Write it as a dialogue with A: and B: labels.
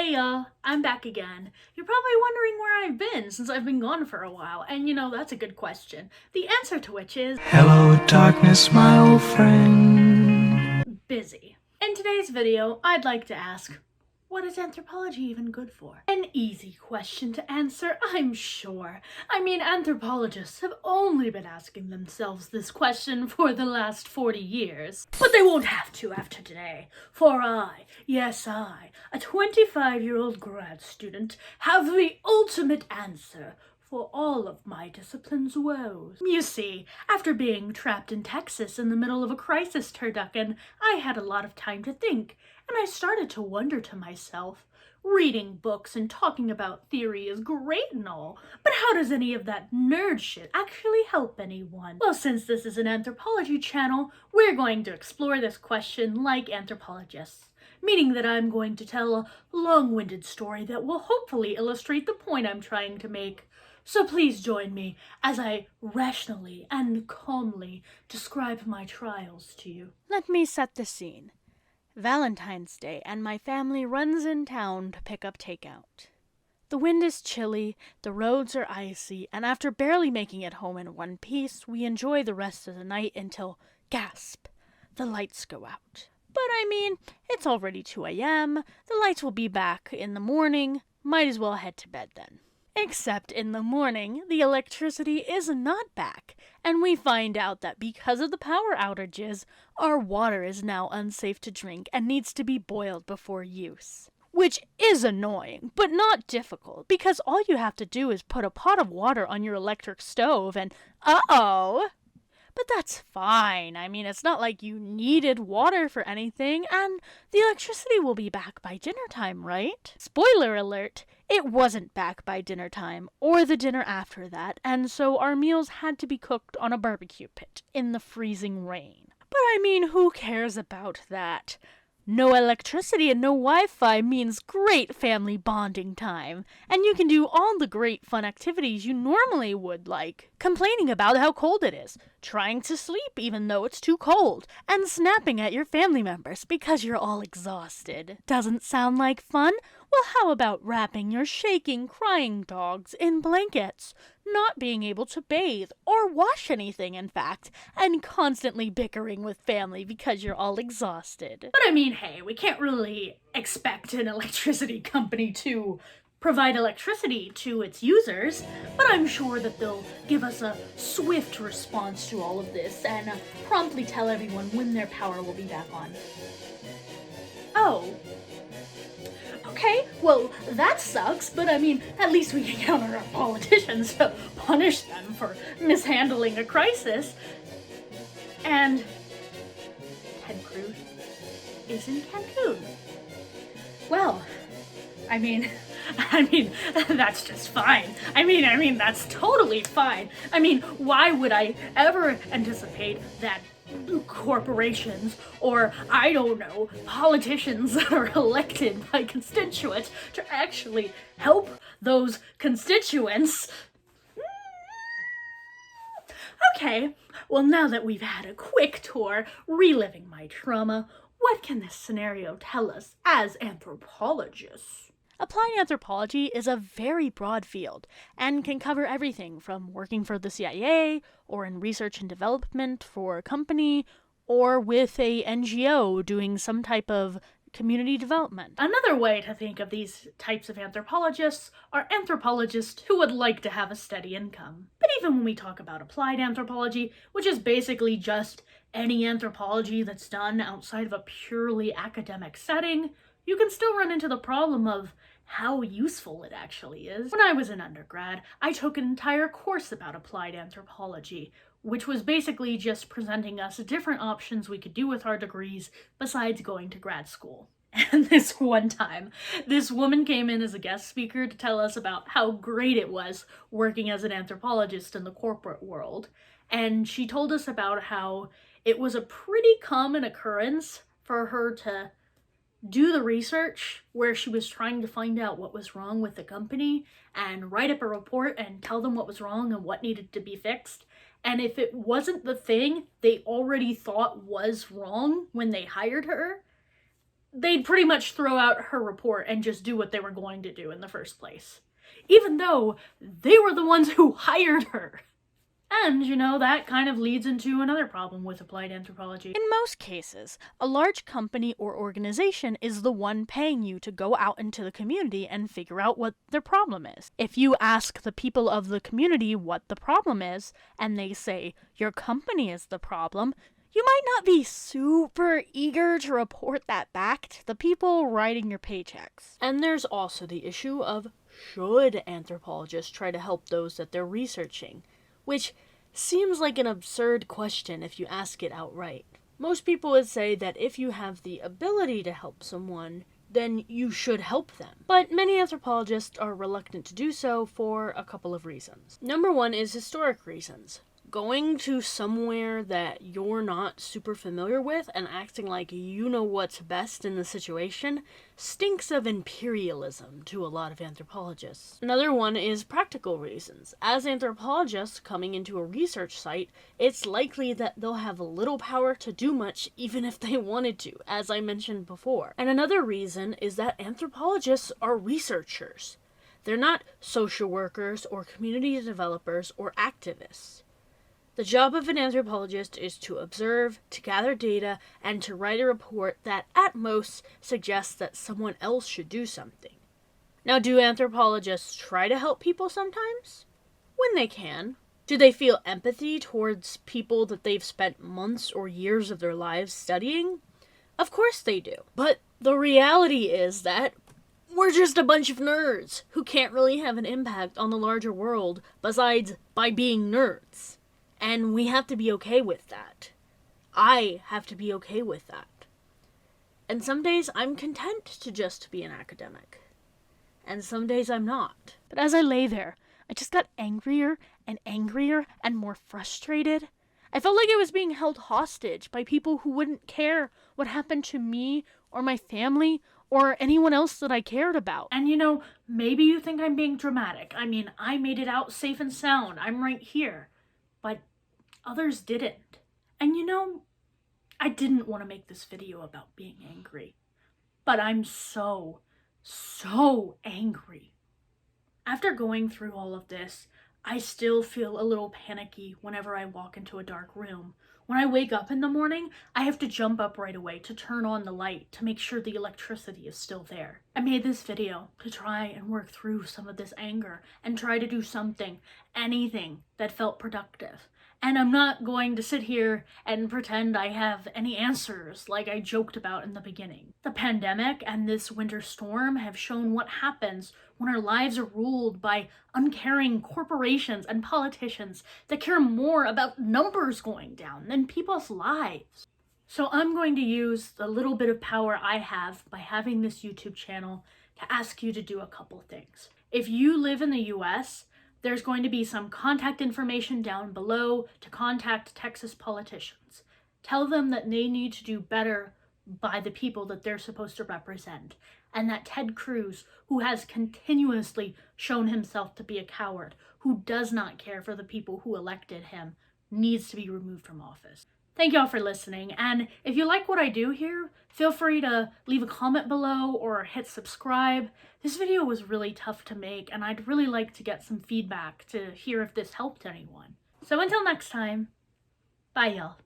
A: Hey y'all, I'm back again. You're probably wondering where I've been since I've been gone for a while, and that's a good question. The answer to which is
B: Hello, darkness, my old friend.
A: busy. In today's video, I'd like to ask, what is anthropology even good for? An easy question to answer, I'm sure. Anthropologists have only been asking themselves this question for the last 40 years. But they won't have to after today, for I, yes I, a 25-year-old grad student, have the ultimate answer for all of my discipline's woes. You see, after being trapped in Texas in the middle of a crisis turducken, I had a lot of time to think, and I started to wonder to myself, reading books and talking about theory is great and all, but how does any of that nerd shit actually help anyone? Well, since this is an anthropology channel, we're going to explore this question like anthropologists, meaning that I'm going to tell a long-winded story that will hopefully illustrate the point I'm trying to make. So please join me as I rationally and calmly describe my trials to you.
C: Let me set the scene. Valentine's Day, and my family runs in town to pick up takeout. The wind is chilly, the roads are icy, and after barely making it home in one piece, we enjoy the rest of the night until, gasp, the lights go out. But it's already 2 a.m., the lights will be back in the morning, might as well head to bed then. Except in the morning, the electricity is not back, and we find out that because of the power outages, our water is now unsafe to drink and needs to be boiled before use. Which is annoying, but not difficult, because all you have to do is put a pot of water on your electric stove and, uh-oh! But that's fine. It's not like you needed water for anything, and the electricity will be back by dinner time, right? Spoiler alert, it wasn't back by dinner time, or the dinner after that, and so our meals had to be cooked on a barbecue pit in the freezing rain. But who cares about that? No electricity and no Wi-Fi means great family bonding time, and you can do all the great fun activities you normally would, like complaining about how cold it is, trying to sleep even though it's too cold, and snapping at your family members because you're all exhausted. Doesn't sound like fun? Well, how about wrapping your shaking, crying dogs in blankets, not being able to bathe or wash anything, in fact, and constantly bickering with family because you're all exhausted?
A: But hey, we can't really expect an electricity company to provide electricity to its users, but I'm sure that they'll give us a swift response to all of this and promptly tell everyone when their power will be back on. Oh. Okay, well, that sucks, but at least we can count on our politicians to punish them for mishandling a crisis. And Ted Cruz is in Cancun. Well, that's just fine. That's totally fine. Why would I ever anticipate that corporations, or I don't know, politicians that are elected by constituents to actually help those constituents? Okay, well, now that we've had a quick tour reliving my trauma, what can this scenario tell us as anthropologists?
C: Applied anthropology is a very broad field and can cover everything from working for the CIA or in research and development for a company or with a NGO doing some type of community development.
A: Another way to think of these types of anthropologists are anthropologists who would like to have a steady income. But even when we talk about applied anthropology, which is basically just any anthropology that's done outside of a purely academic setting, you can still run into the problem of how useful it actually is. When I was an undergrad, I took an entire course about applied anthropology, which was basically just presenting us different options we could do with our degrees besides going to grad school. And this one time, this woman came in as a guest speaker to tell us about how great it was working as an anthropologist in the corporate world. And she told us about how it was a pretty common occurrence for her to do the research where she was trying to find out what was wrong with the company and write up a report and tell them what was wrong and what needed to be fixed. And if it wasn't the thing they already thought was wrong when they hired her, they'd pretty much throw out her report and just do what they were going to do in the first place. Even though they were the ones who hired her. And, that kind of leads into another problem with applied anthropology.
C: In most cases, a large company or organization is the one paying you to go out into the community and figure out what their problem is. If you ask the people of the community what the problem is, and they say, your company is the problem, you might not be super eager to report that back to the people writing your paychecks. And there's also the issue of, should anthropologists try to help those that they're researching? Which seems like an absurd question if you ask it outright. Most people would say that if you have the ability to help someone, then you should help them. But many anthropologists are reluctant to do so for a couple of reasons. Number one is historic reasons. Going to somewhere that you're not super familiar with and acting like you know what's best in the situation stinks of imperialism to a lot of anthropologists. Another one is practical reasons. As anthropologists coming into a research site, it's likely that they'll have little power to do much even if they wanted to, as I mentioned before. And another reason is that anthropologists are researchers. They're not social workers or community developers or activists. The job of an anthropologist is to observe, to gather data, and to write a report that, at most, suggests that someone else should do something. Now, do anthropologists try to help people sometimes? When they can. Do they feel empathy towards people that they've spent months or years of their lives studying? Of course they do. But the reality is that we're just a bunch of nerds who can't really have an impact on the larger world besides by being nerds. And we have to be okay with that. I have to be okay with that. And some days I'm content to just be an academic. And some days I'm not. But as I lay there, I just got angrier and more frustrated. I felt like I was being held hostage by people who wouldn't care what happened to me or my family or anyone else that I cared about.
A: And maybe you think I'm being dramatic. I mean, I made it out safe and sound. I'm right here. But others didn't. And I didn't want to make this video about being angry. But I'm so angry. After going through all of this, I still feel a little panicky whenever I walk into a dark room. When I wake up in the morning, I have to jump up right away to turn on the light to make sure the electricity is still there. I made this video to try and work through some of this anger and try to do something, anything that felt productive. And I'm not going to sit here and pretend I have any answers like I joked about in the beginning. The pandemic and this winter storm have shown what happens when our lives are ruled by uncaring corporations and politicians that care more about numbers going down than people's lives. So I'm going to use the little bit of power I have by having this YouTube channel to ask you to do a couple things. If you live in the US, there's going to be some contact information down below to contact Texas politicians. Tell them that they need to do better by the people that they're supposed to represent, and that Ted Cruz, who has continuously shown himself to be a coward, who does not care for the people who elected him, needs to be removed from office. Thank y'all for listening, and if you like what I do here, feel free to leave a comment below or hit subscribe. This video was really tough to make, and I'd really like to get some feedback to hear if this helped anyone. So until next time, bye y'all.